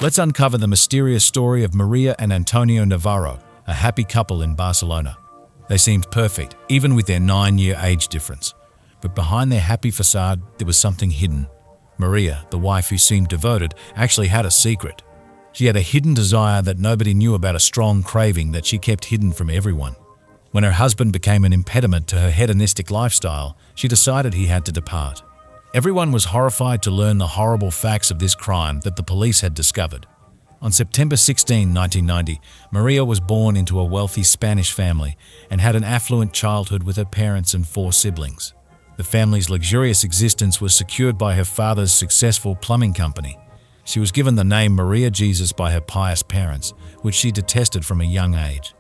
Let's uncover the mysterious story of Maria and Antonio Navarro, a happy couple in Barcelona. They seemed perfect, even with their 9-year age difference. But behind their happy facade, there was something hidden. Maria, the wife who seemed devoted, actually had a secret. She had a hidden desire that nobody knew about, a strong craving that she kept hidden from everyone. When her husband became an impediment to her hedonistic lifestyle, she decided he had to depart. Everyone was horrified to learn the horrible facts of this crime that the police had discovered. On September 16, 1990, Maria was born into a wealthy Spanish family and had an affluent childhood with her parents and 4 siblings. The family's luxurious existence was secured by her father's successful plumbing company. She was given the name Maria Jesus by her pious parents, which she detested from a young age.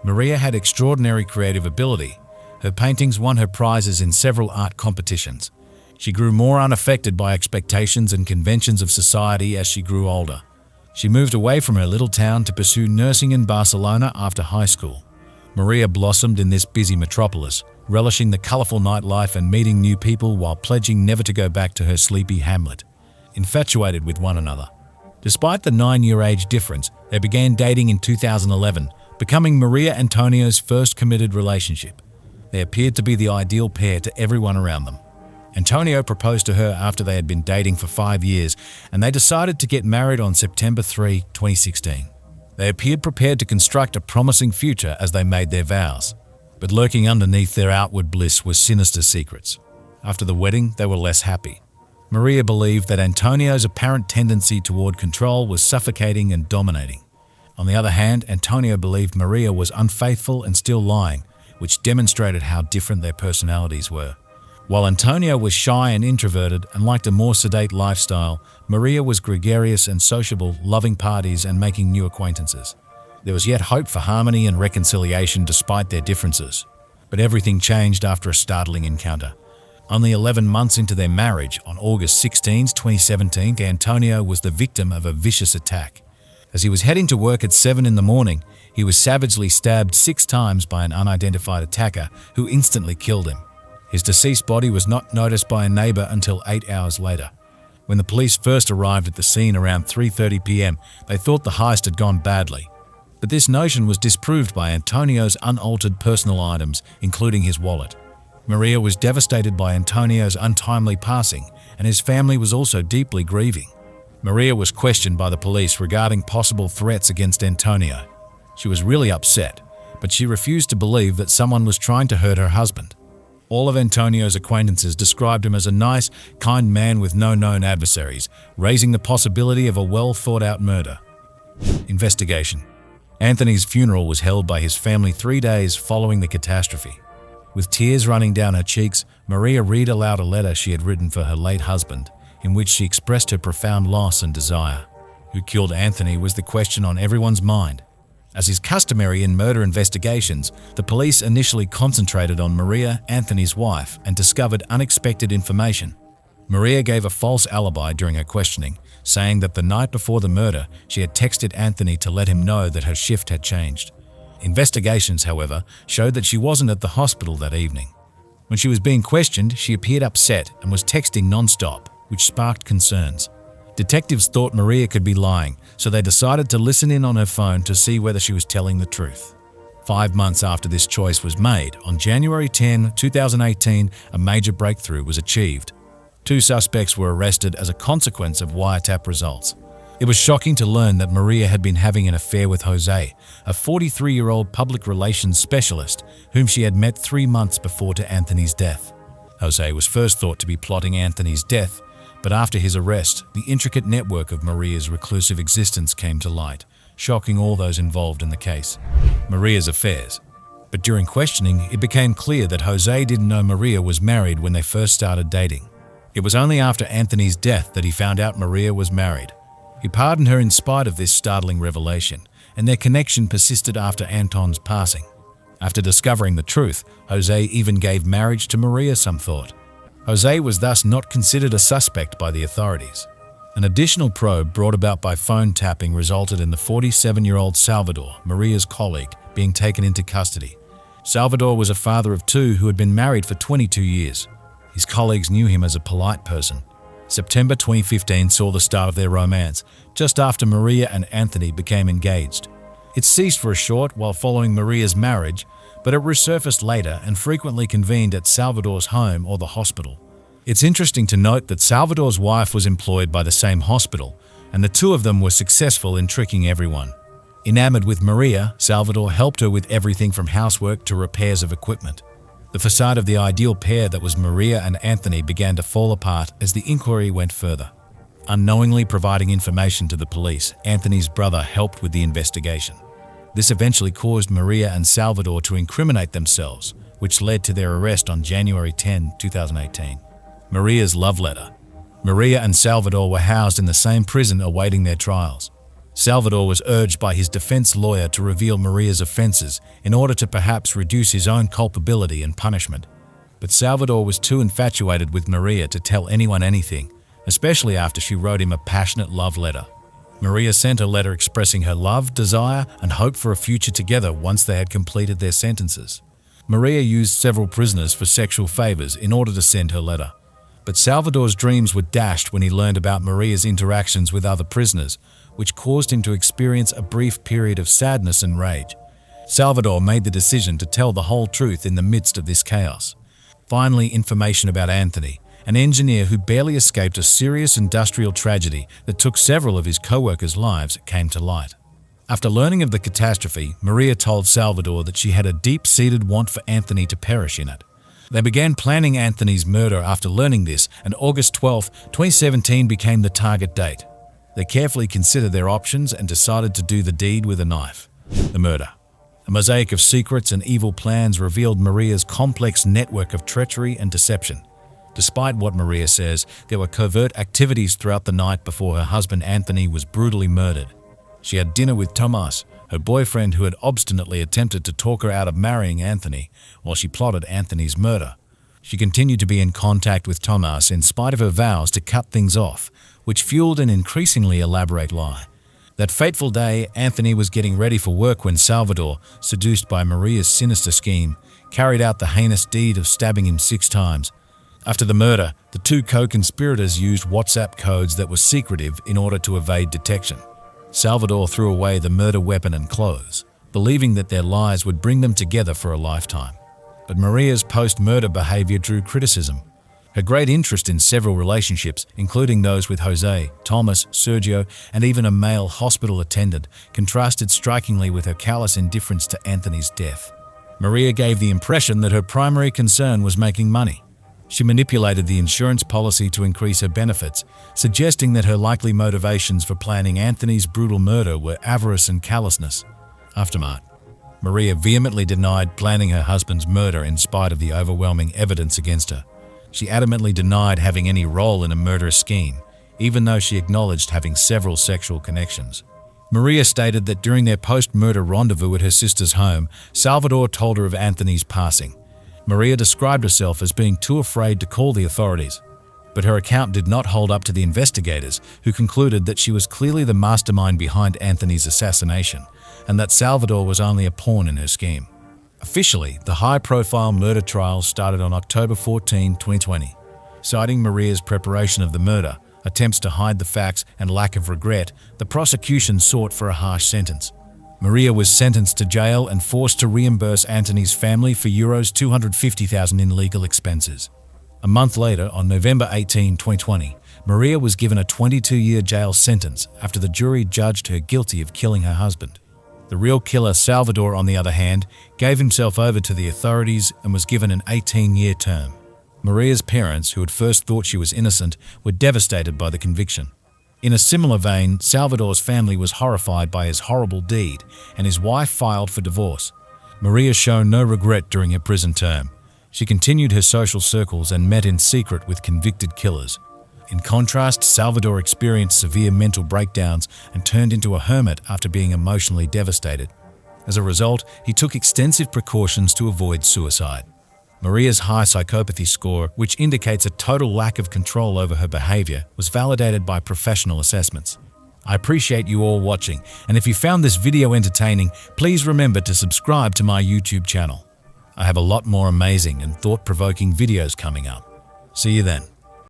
Maria had extraordinary creative ability. Her paintings won her prizes in several art competitions. She grew more unaffected by expectations and conventions of society as she grew older. She moved away from her little town to pursue nursing in Barcelona after high school. Maria blossomed in this busy metropolis, relishing the colorful nightlife and meeting new people while pledging never to go back to her sleepy hamlet. Infatuated with one another. Despite the 9-year age difference, they began dating in 2011, becoming Maria Antonio's first committed relationship. They appeared to be the ideal pair to everyone around them. Antonio proposed to her after they had been dating for 5 years, and they decided to get married on September 3, 2016. They appeared prepared to construct a promising future as they made their vows. But lurking underneath their outward bliss were sinister secrets. After the wedding, they were less happy. Maria believed that Antonio's apparent tendency toward control was suffocating and dominating. On the other hand, Antonio believed Maria was unfaithful and still lying, which demonstrated how different their personalities were. While Antonio was shy and introverted and liked a more sedate lifestyle, Maria was gregarious and sociable, loving parties and making new acquaintances. There was yet hope for harmony and reconciliation despite their differences. But everything changed after a startling encounter. Only 11 months into their marriage, on August 16, 2017, Antonio was the victim of a vicious attack. As he was heading to work at 7 in the morning, he was savagely stabbed 6 times by an unidentified attacker who instantly killed him. His deceased body was not noticed by a neighbor until 8 hours later. When the police first arrived at the scene around 3:30 p.m., they thought the heist had gone badly. But this notion was disproved by Antonio's unaltered personal items, including his wallet. Maria was devastated by Antonio's untimely passing, and his family was also deeply grieving. Maria was questioned by the police regarding possible threats against Antonio. She was really upset, but she refused to believe that someone was trying to hurt her husband. All of Antonio's acquaintances described him as a nice, kind man with no known adversaries, raising the possibility of a well-thought-out murder. Investigation. Anthony's funeral was held by his family 3 days following the catastrophe. With tears running down her cheeks, Maria read aloud a letter she had written for her late husband, in which she expressed her profound loss and desire. Who killed Anthony was the question on everyone's mind. As is customary in murder investigations, the police initially concentrated on Maria, Anthony's wife, and discovered unexpected information. Maria gave a false alibi during her questioning, saying that the night before the murder, she had texted Anthony to let him know that her shift had changed. Investigations, however, showed that she wasn't at the hospital that evening. When she was being questioned, she appeared upset and was texting non-stop, which sparked concerns. Detectives thought Maria could be lying, so they decided to listen in on her phone to see whether she was telling the truth. 5 months after this choice was made, on January 10, 2018, a major breakthrough was achieved. 2 suspects were arrested as a consequence of wiretap results. It was shocking to learn that Maria had been having an affair with Jose, a 43-year-old public relations specialist whom she had met 3 months before to Anthony's death. Jose was first thought to be plotting Anthony's death, but after his arrest, the intricate network of Maria's reclusive existence came to light, shocking all those involved in the case. Maria's affairs. But during questioning, it became clear that Jose didn't know Maria was married when they first started dating. It was only after Anthony's death that he found out Maria was married. He pardoned her in spite of this startling revelation, and their connection persisted after Anton's passing. After discovering the truth, Jose even gave marriage to Maria some thought. Jose was thus not considered a suspect by the authorities. An additional probe brought about by phone tapping resulted in the 47-year-old Salvador, Maria's colleague, being taken into custody. Salvador was a father of 2 who had been married for 22 years. His colleagues knew him as a polite person. September 2015 saw the start of their romance, just after Maria and Anthony became engaged. It ceased for a short while following Maria's marriage, but it resurfaced later and frequently convened at Salvador's home or the hospital. It's interesting to note that Salvador's wife was employed by the same hospital, and the two of them were successful in tricking everyone. Enamored with Maria, Salvador helped her with everything from housework to repairs of equipment. The facade of the ideal pair that was Maria and Anthony began to fall apart as the inquiry went further. Unknowingly providing information to the police, Anthony's brother helped with the investigation. This eventually caused Maria and Salvador to incriminate themselves, which led to their arrest on January 10, 2018. Maria's love letter. Maria and Salvador were housed in the same prison awaiting their trials. Salvador was urged by his defense lawyer to reveal Maria's offenses in order to perhaps reduce his own culpability and punishment. But Salvador was too infatuated with Maria to tell anyone anything, especially after she wrote him a passionate love letter. Maria sent a letter expressing her love, desire, and hope for a future together once they had completed their sentences. Maria used several prisoners for sexual favors in order to send her letter. But Salvador's dreams were dashed when he learned about Maria's interactions with other prisoners, which caused him to experience a brief period of sadness and rage. Salvador made the decision to tell the whole truth in the midst of this chaos. Finally, information about Anthony, an engineer who barely escaped a serious industrial tragedy that took several of his co-workers' lives, came to light. After learning of the catastrophe, Maria told Salvador that she had a deep-seated want for Anthony to perish in it. They began planning Anthony's murder after learning this, and August 12, 2017 became the target date. They carefully considered their options and decided to do the deed with a knife. The murder. A mosaic of secrets and evil plans revealed Maria's complex network of treachery and deception. Despite what Maria says, there were covert activities throughout the night before her husband Anthony was brutally murdered. She had dinner with Tomas, her boyfriend who had obstinately attempted to talk her out of marrying Anthony while she plotted Anthony's murder. She continued to be in contact with Tomas in spite of her vows to cut things off, which fueled an increasingly elaborate lie. That fateful day, Anthony was getting ready for work when Salvador, seduced by Maria's sinister scheme, carried out the heinous deed of stabbing him 6 times. After the murder, the two co-conspirators used WhatsApp codes that were secretive in order to evade detection. Salvador threw away the murder weapon and clothes, believing that their lies would bring them together for a lifetime. But Maria's post-murder behavior drew criticism. Her great interest in several relationships, including those with Jose, Thomas, Sergio, and even a male hospital attendant, contrasted strikingly with her callous indifference to Anthony's death. Maria gave the impression that her primary concern was making money. She manipulated the insurance policy to increase her benefits, suggesting that her likely motivations for planning Anthony's brutal murder were avarice and callousness. Aftermath. Maria vehemently denied planning her husband's murder in spite of the overwhelming evidence against her. She adamantly denied having any role in a murderous scheme, even though she acknowledged having several sexual connections. Maria stated that during their post-murder rendezvous at her sister's home, Salvador told her of Anthony's passing. Maria described herself as being too afraid to call the authorities, but her account did not hold up to the investigators, who concluded that she was clearly the mastermind behind Anthony's assassination, and that Salvador was only a pawn in her scheme. Officially, the high-profile murder trial started on October 14, 2020. Citing Maria's preparation of the murder, attempts to hide the facts, and lack of regret, the prosecution sought for a harsh sentence. Maria was sentenced to jail and forced to reimburse Anthony's family for euros 250,000 in legal expenses. A month later, on November 18, 2020, Maria was given a 22-year jail sentence after the jury judged her guilty of killing her husband. The real killer, Salvador, on the other hand, gave himself over to the authorities and was given an 18-year term. Maria's parents, who at first thought she was innocent, were devastated by the conviction. In a similar vein, Salvador's family was horrified by his horrible deed, and his wife filed for divorce. Maria showed no regret during her prison term. She continued her social circles and met in secret with convicted killers. In contrast, Salvador experienced severe mental breakdowns and turned into a hermit after being emotionally devastated. As a result, he took extensive precautions to avoid suicide. Maria's high psychopathy score, which indicates a total lack of control over her behavior, was validated by professional assessments. I appreciate you all watching, and if you found this video entertaining, please remember to subscribe to my YouTube channel. I have a lot more amazing and thought-provoking videos coming up. See you then.